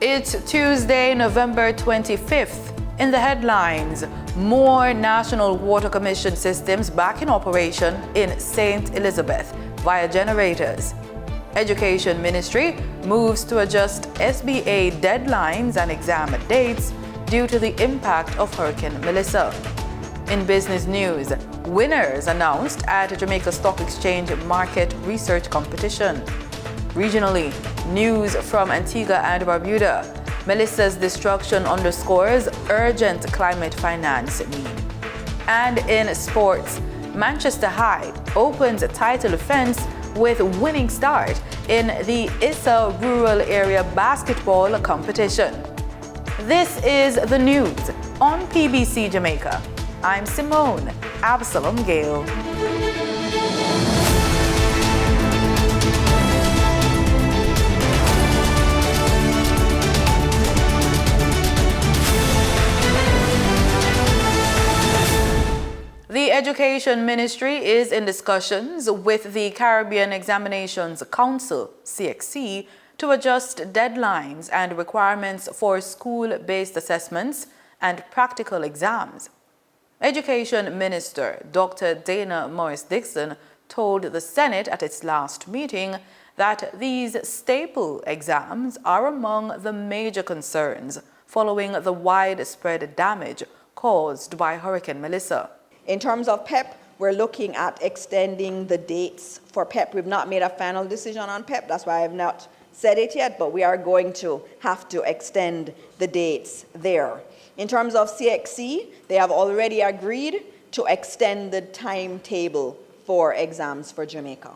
It's Tuesday, November 25th. In the headlines, more National Water Commission systems back in operation in St. Elizabeth via generators. Education Ministry moves to adjust SBA deadlines and exam dates due to the impact of Hurricane Melissa. In business news, winners announced at Jamaica Stock Exchange Market Research Competition. Regionally, news from Antigua and Barbuda. Melissa's destruction underscores urgent climate finance need. And in sports, Manchester High opens title defense with winning start in the Issa Rural Area Basketball Competition. This is the news on PBC Jamaica. I'm Simone Absalom Gale. The Education Ministry is in discussions with the Caribbean Examinations Council, CXC, to adjust deadlines and requirements for school-based assessments and practical exams. Education Minister Dr. Dana Morris-Dixon told the Senate at its last meeting that these staple exams are among the major concerns following the widespread damage caused by Hurricane Melissa. In terms of PEP, we're looking at extending the dates for PEP. We've not made a final decision on PEP. That's why I have not said it yet, but we are going to have to extend the dates there. In terms of CXC, they have already agreed to extend the timetable for exams for Jamaica.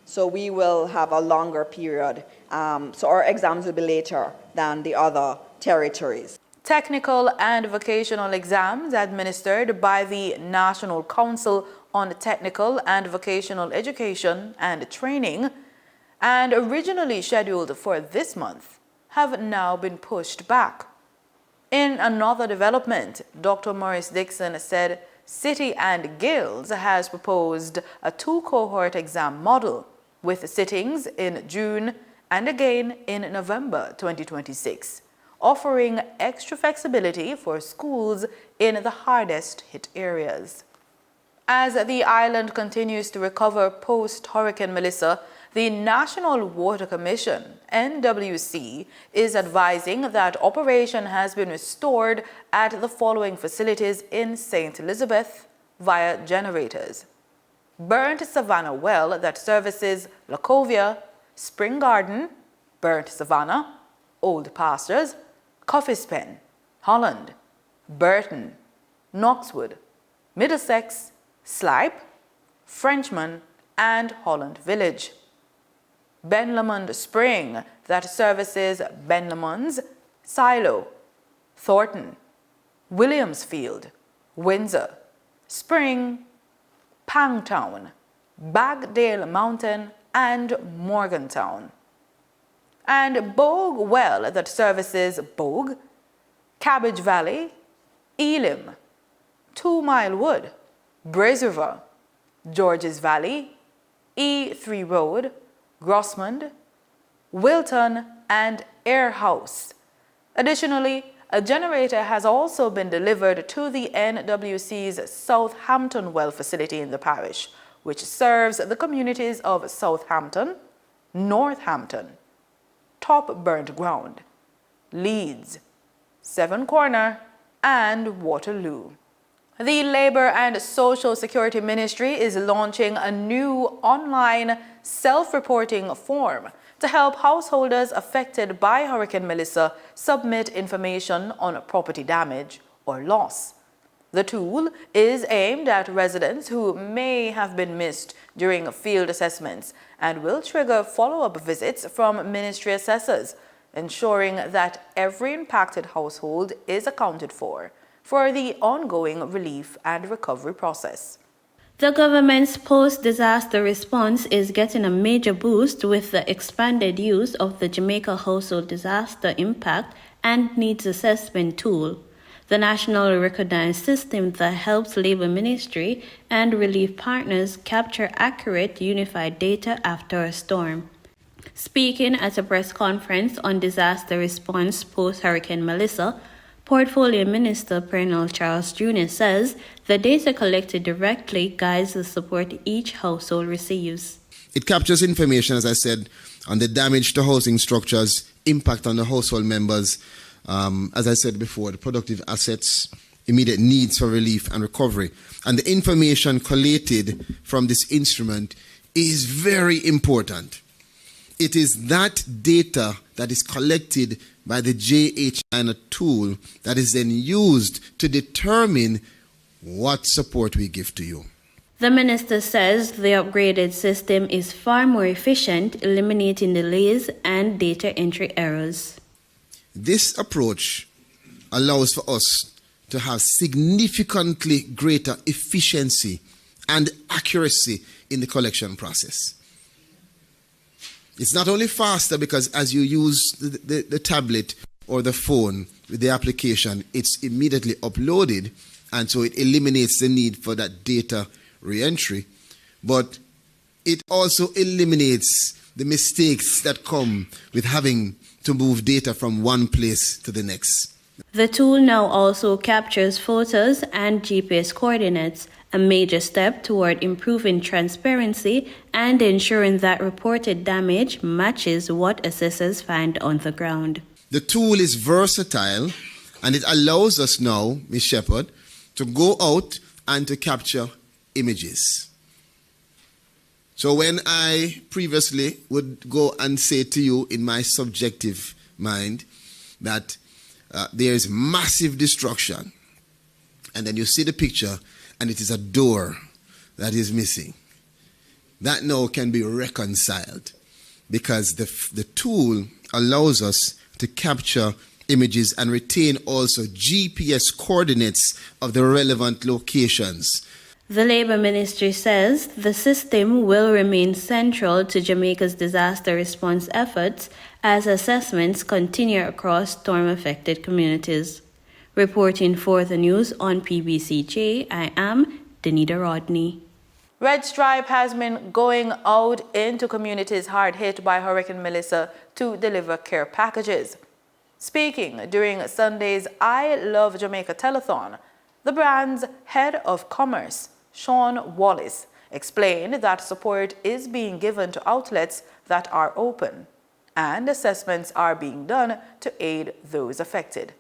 So we will have a longer period. So our exams will be later than the other territories. Technical and vocational exams administered by the National Council on Technical and Vocational Education and Training, and originally scheduled for this month, have now been pushed back. In another development, Dr. Morris-Dixon said City and Guilds has proposed a two-cohort exam model with sittings in June and again in November 2026. Offering extra flexibility for schools in the hardest hit areas. As the island continues to recover post-Hurricane Melissa, the National Water Commission, NWC, is advising that operation has been restored at the following facilities in St. Elizabeth via generators. Burnt Savannah Well that services Lacovia, Spring Garden, Burnt Savannah, Old Pastures, Coffee's Pen, Holland, Burton, Knoxwood, Middlesex, Slipe, Frenchman, and Holland Village. Ben Lomond Spring that services Ben Lomond's, Silo, Thornton, Williamsfield, Windsor, Spring, Pangtown, Bagdale Mountain, and Morgantown. And Bogue Well that services Bogue, Cabbage Valley, Elim, 2 Mile Wood, Braze River, Georges Valley, E3 Road, Grossmond, Wilton, and Air House. Additionally, a generator has also been delivered to the NWC's Southampton Well facility in the parish, which serves the communities of Southampton, Northampton, Top Burnt Ground, Leeds, Seven Corner, and Waterloo. The Labour and Social Security Ministry is launching a new online self-reporting form to help householders affected by Hurricane Melissa submit information on property damage or loss. The tool is aimed at residents who may have been missed during field assessments and will trigger follow-up visits from ministry assessors, ensuring that every impacted household is accounted for the ongoing relief and recovery process. The government's post-disaster response is getting a major boost with the expanded use of the Jamaica Household Disaster Impact and Needs Assessment tool, the nationally recognized system that helps Labour Ministry and relief partners capture accurate, unified data after a storm. Speaking at a press conference on disaster response post-Hurricane Melissa, Portfolio Minister Pernell Charles Jr. says the data collected directly guides the support each household receives. It captures information, as I said, on the damage to housing structures, impact on the household members, as I said before, the productive assets, immediate needs for relief and recovery. And the information collated from this instrument is very important. It is that data that is collected by the JHINA tool that is then used to determine what support we give to you. The minister says the upgraded system is far more efficient, eliminating delays and data entry errors. This approach allows for us to have significantly greater efficiency and accuracy in the collection process. It's not only faster because as you use the tablet or the phone with the application, it's immediately uploaded, and so it eliminates the need for that data re-entry, but it also eliminates the mistakes that come with having to move data from one place to the next. The tool now also captures photos and GPS coordinates, a major step toward improving transparency and ensuring that reported damage matches what assessors find on the ground. The tool is versatile, and it allows us now, Ms. Shepherd, to go out and to capture images. So when I previously would go and say to you in my subjective mind that there is massive destruction, and then you see the picture and it is a door that is missing, that now can be reconciled because the tool allows us to capture images and retain also GPS coordinates of the relevant locations. The Labour Ministry says the system will remain central to Jamaica's disaster response efforts as assessments continue across storm-affected communities. Reporting for the news on PBCJ, I am Danita Rodney. Red Stripe has been going out into communities hard hit by Hurricane Melissa to deliver care packages. Speaking during Sunday's I Love Jamaica telethon, the brand's head of commerce, Sean Wallace, explained that support is being given to outlets that are open, and assessments are being done to aid those affected.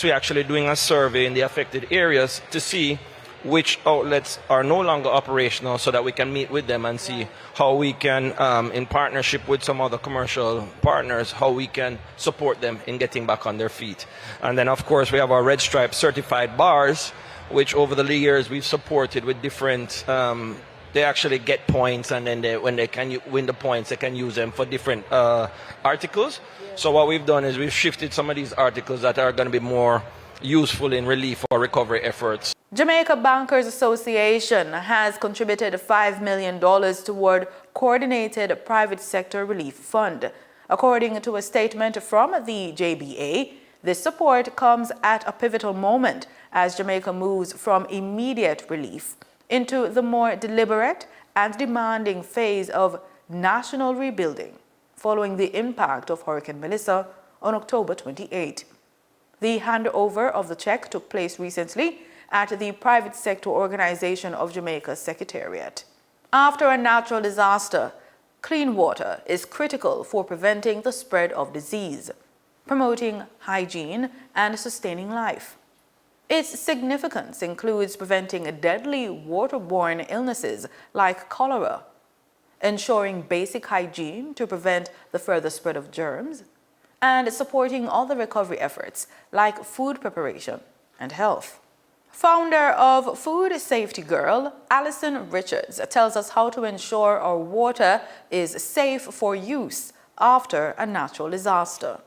We're actually doing a survey in the affected areas to see which outlets are no longer operational so that we can meet with them and see how we can, in partnership with some other commercial partners, how we can support them in getting back on their feet. And then, of course, we have our Red Stripe certified bars, which over the years we've supported with different, they actually get points, and then when they can win the points, they can use them for different articles. So what we've done is we've shifted some of these articles that are going to be more useful in relief or recovery efforts. Jamaica Bankers Association has contributed $5 million toward Coordinated Private Sector Relief Fund. According to a statement from the JBA, this support comes at a pivotal moment as Jamaica moves from immediate relief into the more deliberate and demanding phase of national rebuilding following the impact of Hurricane Melissa on October 28. The handover of the check took place recently at the Private Sector Organization of Jamaica Secretariat. After a natural disaster, clean water is critical for preventing the spread of disease, promoting hygiene, and sustaining life. Its significance includes preventing deadly waterborne illnesses like cholera, ensuring basic hygiene to prevent the further spread of germs, and supporting other recovery efforts like food preparation and health. Founder of Food Safety Girl, Alison Richards, tells us how to ensure our water is safe for use after a natural disaster.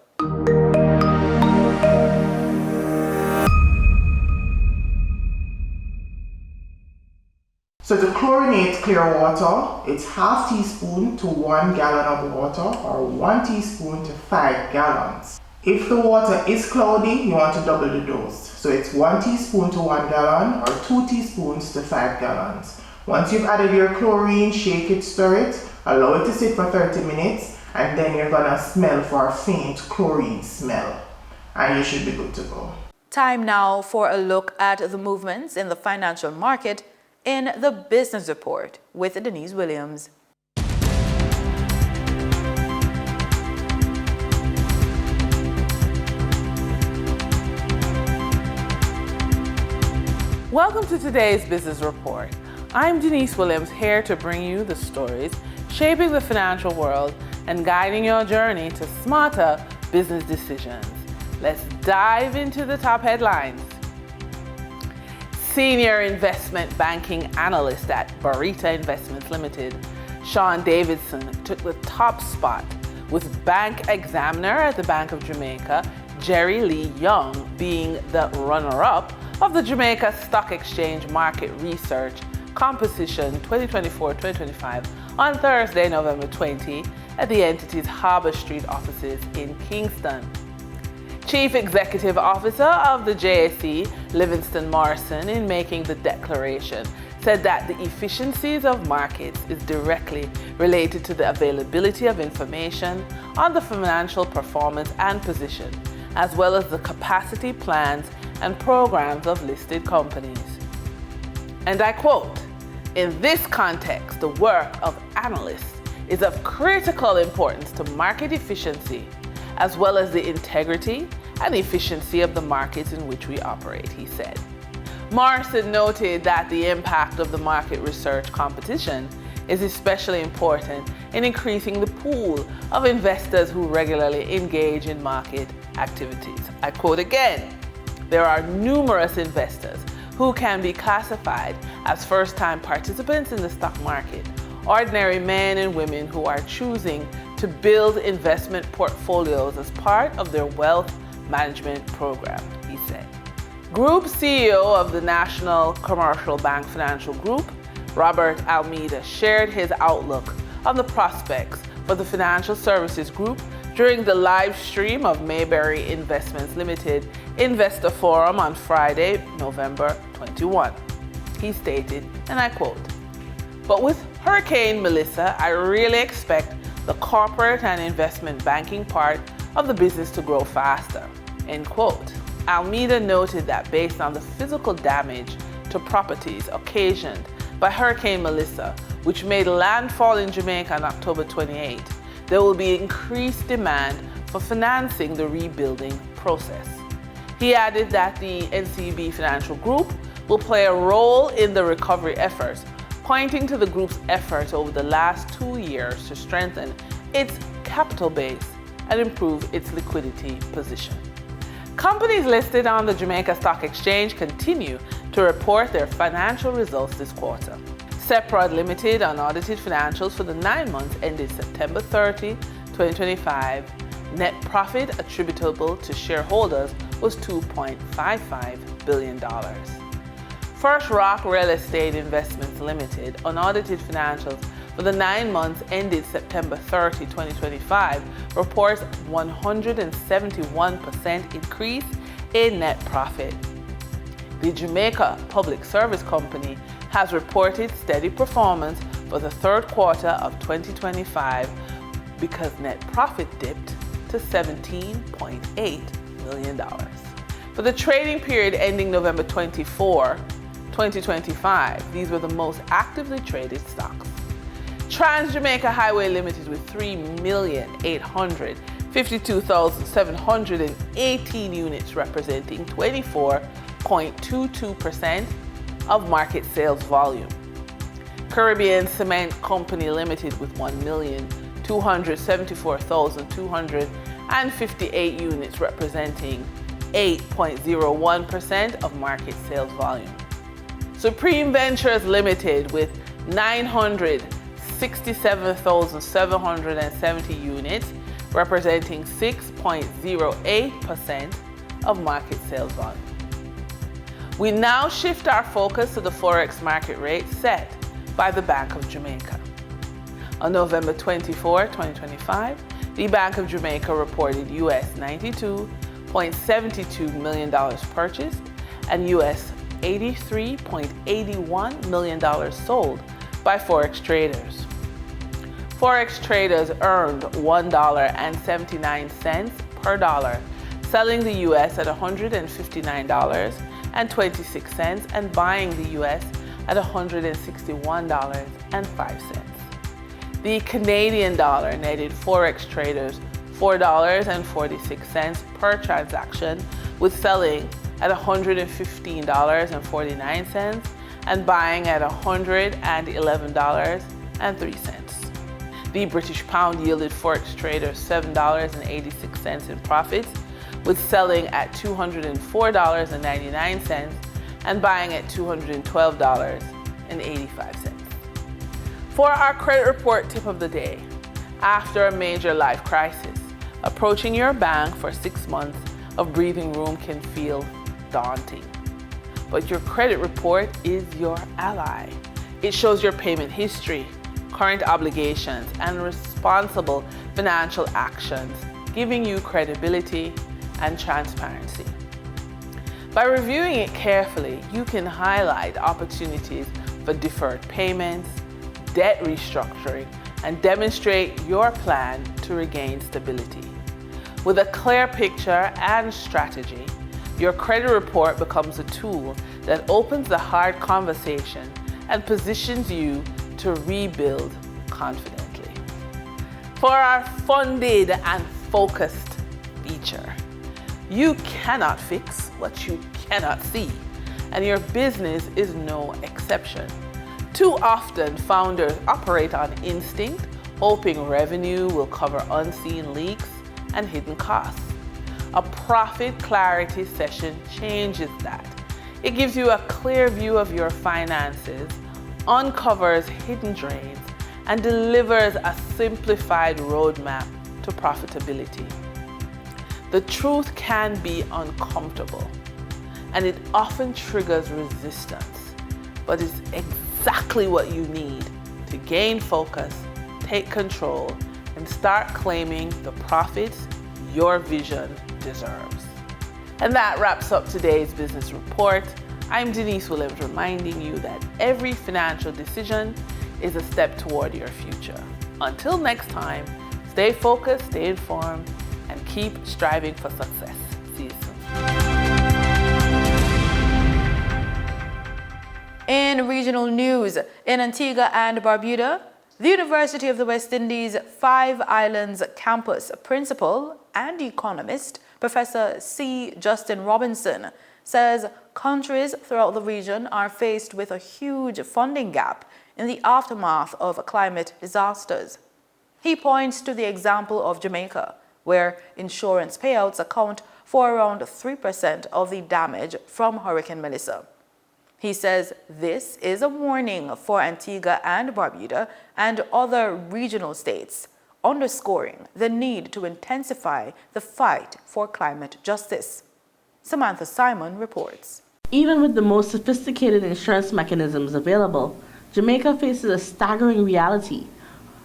So to chlorinate clear water, it's half teaspoon to 1 gallon of water, or 1 teaspoon to 5 gallons. If the water is cloudy, you want to double the dose. So it's 1 teaspoon to 1 gallon, or 2 teaspoons to 5 gallons. Once you've added your chlorine, shake it, stir it, allow it to sit for 30 minutes, and then you're gonna smell for a faint chlorine smell, and you should be good to go. Time now for a look at the movements in the financial market in the Business Report with Denise Williams. Welcome to today's Business Report. I'm Denise Williams, here to bring you the stories shaping the financial world and guiding your journey to smarter business decisions. Let's dive into the top headlines. Senior investment banking analyst at Barita Investments Limited, Sean Davidson, took the top spot, with bank examiner at the Bank of Jamaica, Jerry Lee Young, being the runner-up of the Jamaica Stock Exchange Market Research Composition 2024-2025 on Thursday, November 20, at the entity's Harbour Street offices in Kingston. Chief Executive Officer of the JSE, Livingston Morrison, in making the declaration, said that the efficiencies of markets is directly related to the availability of information on the financial performance and position, as well as the capacity plans and programs of listed companies. And I quote, "In this context, the work of analysts is of critical importance to market efficiency, as well as the integrity and efficiency of the markets in which we operate," he said. Morrison noted that the impact of the market research competition is especially important in increasing the pool of investors who regularly engage in market activities. I quote again, "There are numerous investors who can be classified as first-time participants in the stock market, ordinary men and women who are choosing to build investment portfolios as part of their wealth management program," he said. Group CEO of the National Commercial Bank Financial Group, Robert Almeida, shared his outlook on the prospects for the financial services group during the live stream of Mayberry Investments Limited Investor Forum on Friday, November 21. He stated, and I quote, "But with Hurricane Melissa, I really expect the corporate and investment banking part of the business to grow faster," end quote. Almeida noted that based on the physical damage to properties occasioned by Hurricane Melissa, which made landfall in Jamaica on October 28, there will be increased demand for financing the rebuilding process. He added that the NCB Financial Group will play a role in the recovery efforts, pointing to the group's efforts over the last 2 years to strengthen its capital base and improve its liquidity position. Companies listed on the Jamaica Stock Exchange continue to report their financial results this quarter. Seprod Limited unaudited financials for the 9 months ended September 30, 2025. Net profit attributable to shareholders was $2.55 billion. First Rock Real Estate Investments Limited unaudited financials for the 9 months ended September 30, 2025 reports 171% increase in net profit. The Jamaica Public Service Company has reported steady performance for the third quarter of 2025 because net profit dipped to $17.8 million. For the trading period ending November 24, 2025, these were the most actively traded stocks. Trans-Jamaica Highway Limited with 3,852,718 units representing 24.22% of market sales volume. Caribbean Cement Company Limited with 1,274,258 units representing 8.01% of market sales volume. Supreme Ventures Limited with 967,770 units representing 6.08% of market sales volume. We now shift our focus to the Forex market rate set by the Bank of Jamaica. On November 24, 2025, the Bank of Jamaica reported US $92.72 million purchased and US $83.81 million sold by Forex traders. Forex traders earned $1.79 per dollar, selling the US at $159.26 and buying the US at $161.05. The Canadian dollar netted Forex traders $4.46 per transaction, with selling at $115.49 and buying at $111.03. The British pound yielded Forex traders $7.86 in profits, with selling at $204.99 and buying at $212.85. For our credit report tip of the day, after a major life crisis, approaching your bank for 6 months of breathing room can feel daunting. But your credit report is your ally. It shows your payment history, current obligations, and responsible financial actions, giving you credibility and transparency. By reviewing it carefully, you can highlight opportunities for deferred payments, debt restructuring, and demonstrate your plan to regain stability. With a clear picture and strategy, your credit report becomes a tool that opens the hard conversation and positions you to rebuild confidently. For our funded and focused feature, you cannot fix what you cannot see, and your business is no exception. Too often, founders operate on instinct, hoping revenue will cover unseen leaks and hidden costs. A profit clarity session changes that. It gives you a clear view of your finances, uncovers hidden drains, and delivers a simplified roadmap to profitability. The truth can be uncomfortable, and it often triggers resistance, but it's exactly what you need to gain focus, take control, and start claiming the profits your vision deserves. And that wraps up today's business report. I'm Denise Williams, reminding you that every financial decision is a step toward your future. Until next time, stay focused, stay informed, and keep striving for success. See you soon. In regional news, in Antigua and Barbuda, the University of the West Indies Five Islands campus principal and economist, Professor C. Justin Robinson, says countries throughout the region are faced with a huge funding gap in the aftermath of climate disasters. He points to the example of Jamaica, where insurance payouts account for around 3% of the damage from Hurricane Melissa. He says this is a warning for Antigua and Barbuda and other regional states, underscoring the need to intensify the fight for climate justice. Samantha Simon reports. Even with the most sophisticated insurance mechanisms available, Jamaica faces a staggering reality,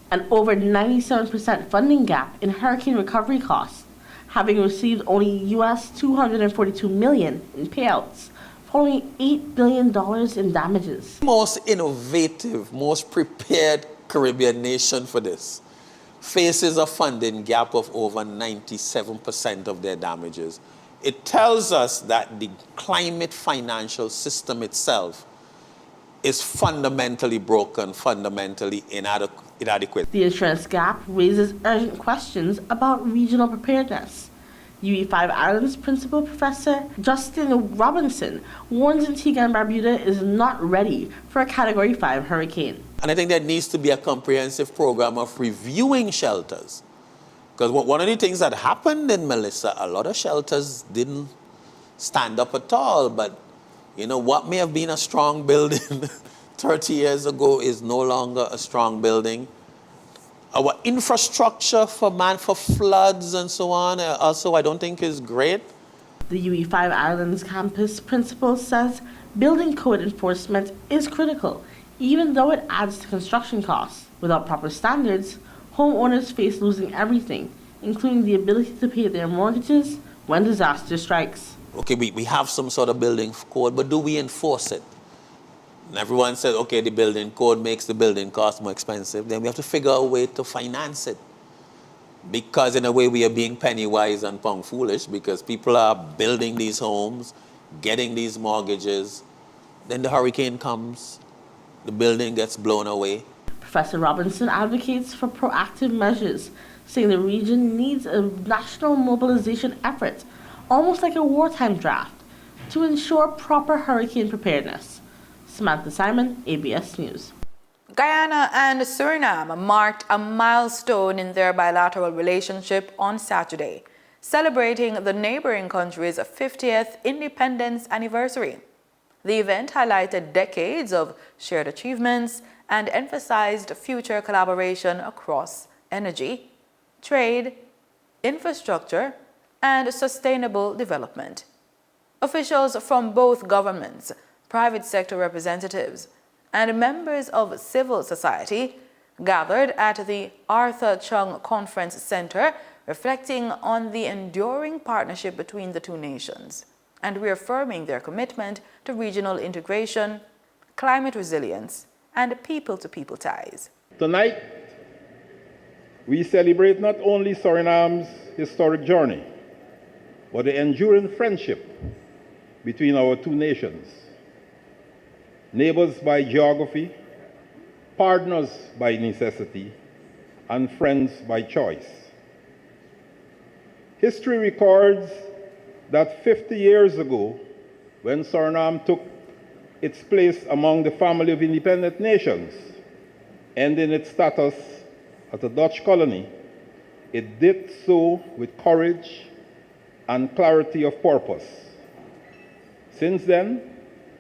an over 97% funding gap in hurricane recovery costs, having received only US $242 million in payouts, following $8 billion in damages. Most innovative, most prepared Caribbean nation for this faces a funding gap of over 97% of their damages. It tells us that the climate financial system itself is fundamentally broken, fundamentally inadequate. The insurance gap raises urgent questions about regional preparedness. UE5 Islands Principal Professor Justin Robinson warns Antigua and Barbuda is not ready for a Category 5 hurricane. And I think there needs to be a comprehensive program of reviewing shelters. Because one of the things that happened in Melissa, a lot of shelters didn't stand up at all. But, you know, what may have been a strong building 30 years ago is no longer a strong building. Our infrastructure for floods and so on also I don't think is great. The UE5 Islands campus principal says building code enforcement is critical, even though it adds to construction costs. Without proper standards, homeowners face losing everything, including the ability to pay their mortgages when disaster strikes. Okay, we have some sort of building code, but do we enforce it? And everyone says, okay, the building code makes the building cost more expensive. Then we have to figure out a way to finance it. Because in a way we are being penny wise and pound foolish, because people are building these homes, getting these mortgages. Then the hurricane comes, the building gets blown away. Professor Robinson advocates for proactive measures, saying the region needs a national mobilization effort, almost like a wartime draft, to ensure proper hurricane preparedness. Samantha Simon, ABS News. Guyana and Suriname marked a milestone in their bilateral relationship on Saturday, celebrating the neighboring countries' 50th independence anniversary. The event highlighted decades of shared achievements and emphasized future collaboration across energy, trade, infrastructure, and sustainable development. Officials from both governments, private sector representatives, and members of civil society gathered at the Arthur Chung Conference Center, reflecting on the enduring partnership between the two nations and reaffirming their commitment to regional integration, climate resilience, and people-to-people ties. Tonight, we celebrate not only Suriname's historic journey, but the enduring friendship between our two nations. Neighbors by geography, partners by necessity, and friends by choice. History records that 50 years ago, when Suriname took its place among the family of independent nations, ending its status as a Dutch colony, it did so with courage and clarity of purpose. Since then,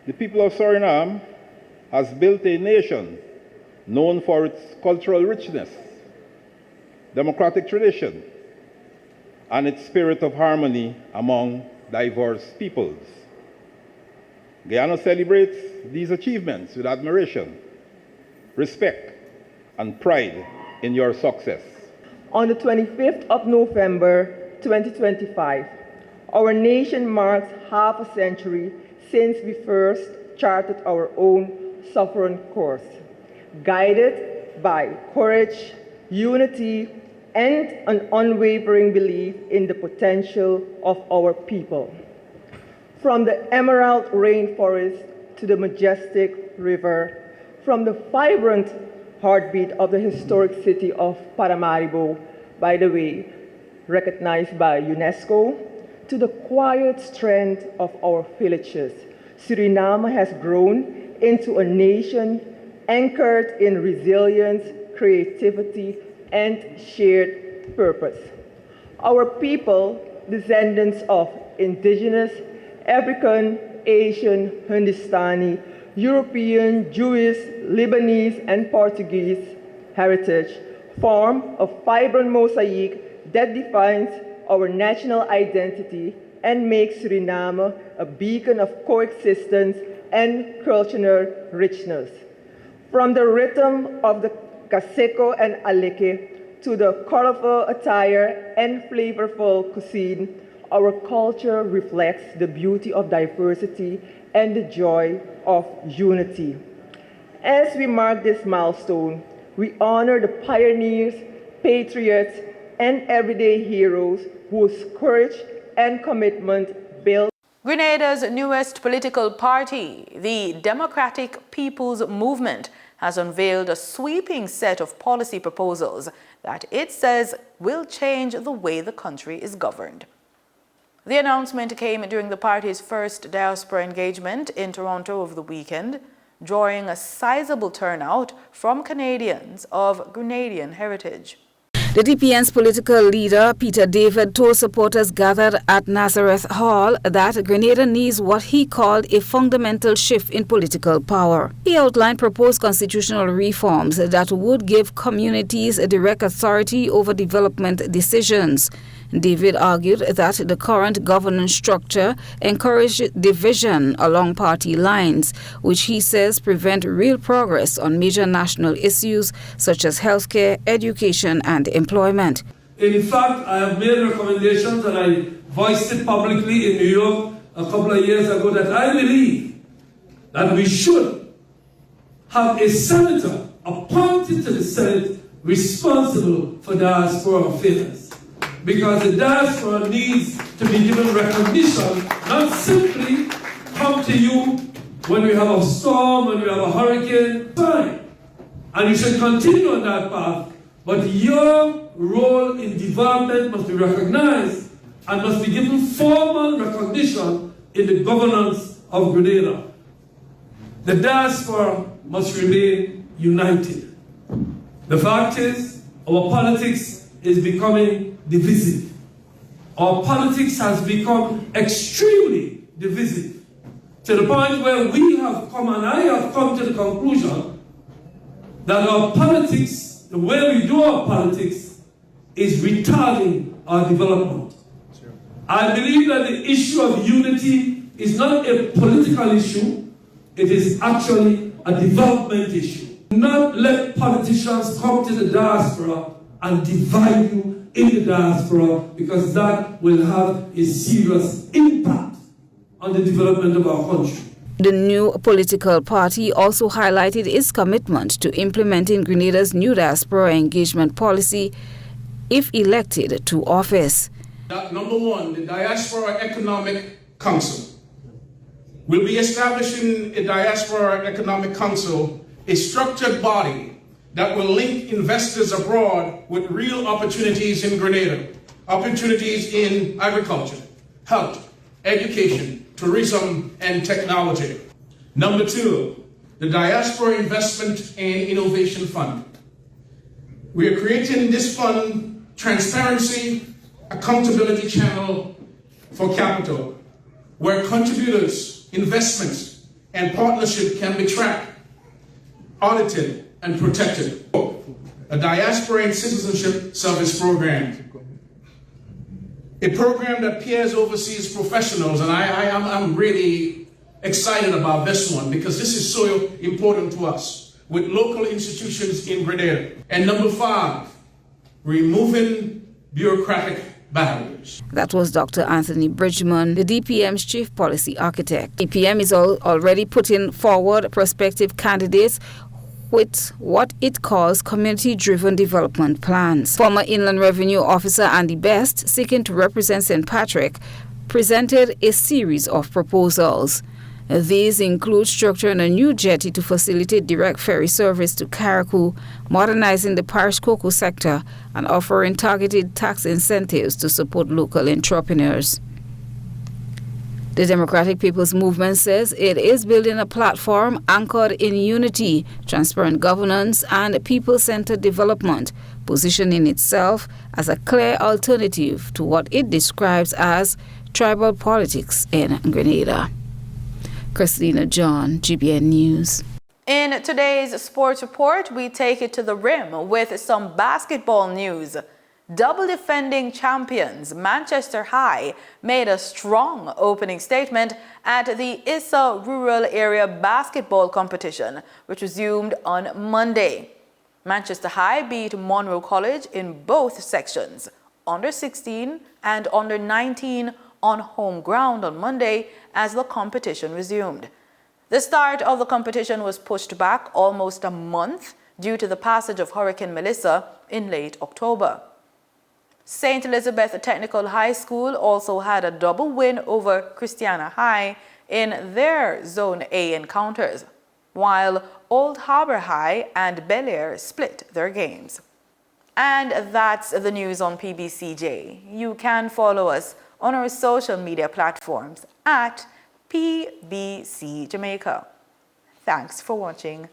the people of Suriname has built a nation known for its cultural richness, democratic tradition, and its spirit of harmony among diverse peoples. Guyana celebrates these achievements with admiration, respect, and pride in your success. On the 25th of November 2025, our nation marks half a century since we first charted our own sovereign course, guided by courage, unity, and an unwavering belief in the potential of our people. From the emerald rainforest to the majestic river, from the vibrant heartbeat of the historic city of Paramaribo, by the way, recognized by UNESCO, to the quiet strength of our villages, Suriname has grown into a nation anchored in resilience, creativity, and shared purpose. Our people, descendants of indigenous, African, Asian, Hindustani, European, Jewish, Lebanese, and Portuguese heritage, form a vibrant mosaic that defines our national identity and makes Suriname a beacon of coexistence and cultural richness. From the rhythm of the Kaseko and Aleke to the colorful attire and flavorful cuisine, our culture reflects the beauty of diversity and the joy of unity. As we mark this milestone, we honor the pioneers, patriots, and everyday heroes whose courage and commitment built. Grenada's newest political party, the Democratic People's Movement, has unveiled a sweeping set of policy proposals that it says will change the way the country is governed. The announcement came during the party's first diaspora engagement in Toronto over the weekend, drawing a sizable turnout from Canadians of Grenadian heritage. The DPN's political leader, Peter David, told supporters gathered at Nazareth Hall that Grenada needs what he called a fundamental shift in political power. He outlined proposed constitutional reforms that would give communities a direct authority over development decisions. David argued that the current governance structure encouraged division along party lines, which he says prevent real progress on major national issues such as healthcare, education, and employment. In fact, I have made recommendations and I voiced it publicly in New York a couple of years ago that I believe that we should have a senator appointed to the Senate responsible for diaspora affairs. Because the diaspora needs to be given recognition, not simply come to you when we have a storm, when we have a hurricane, fine. And you should continue on that path, but your role in development must be recognized and must be given formal recognition in the governance of Grenada. The diaspora must remain united. The fact is, our politics is becoming divisive. Our politics has become extremely divisive, to the point where we have come, and I have come to the conclusion that our politics, the way we do our politics, is retarding our development. I believe that the issue of unity is not a political issue, it is actually a development issue. Do not let politicians come to the diaspora and divide you in the diaspora, because that will have a serious impact on the development of our country. The new political party also highlighted its commitment to implementing Grenada's new diaspora engagement policy if elected to office. Number one, the Diaspora Economic Council. We'll be establishing a Diaspora Economic Council, a structured body that will link investors abroad with real opportunities in Grenada, opportunities in agriculture, health, education, tourism, and technology. Number two, the Diaspora Investment and Innovation Fund. We are creating this fund transparency, accountability channel for capital, where contributors, investments, and partnership can be tracked, audited, and protected. A Diaspora and Citizenship Service Program. A program that pairs overseas professionals, and I'm really excited about this one because this is so important to us, with local institutions in Grenada. And number five, removing bureaucratic barriers. That was Dr. Anthony Bridgman, the DPM's chief policy architect. DPM is already putting forward prospective candidates with what it calls community-driven development plans. Former Inland Revenue Officer Andy Best, seeking to represent St. Patrick, presented a series of proposals. These include structuring a new jetty to facilitate direct ferry service to Carriacou, modernizing the parish cocoa sector, and offering targeted tax incentives to support local entrepreneurs. The Democratic People's Movement says it is building a platform anchored in unity, transparent governance, and people-centered development, positioning itself as a clear alternative to what it describes as tribal politics in Grenada. Christina John, GBN News. In today's sports report, we take it to the rim with some basketball news. Double defending champions Manchester High made a strong opening statement at the Issa Rural Area Basketball Competition, which resumed on Monday. Manchester High beat Monroe College in both sections, under 16 and under 19 on home ground on Monday as the competition resumed. The start of the competition was pushed back almost a month due to the passage of Hurricane Melissa in late October. St. Elizabeth Technical High School also had a double win over Christiana High in their Zone A encounters, while Old Harbor High and Bel Air split their games. And that's the news on PBCJ. You can follow us on our social media platforms at PBCJamaica. Thanks for watching.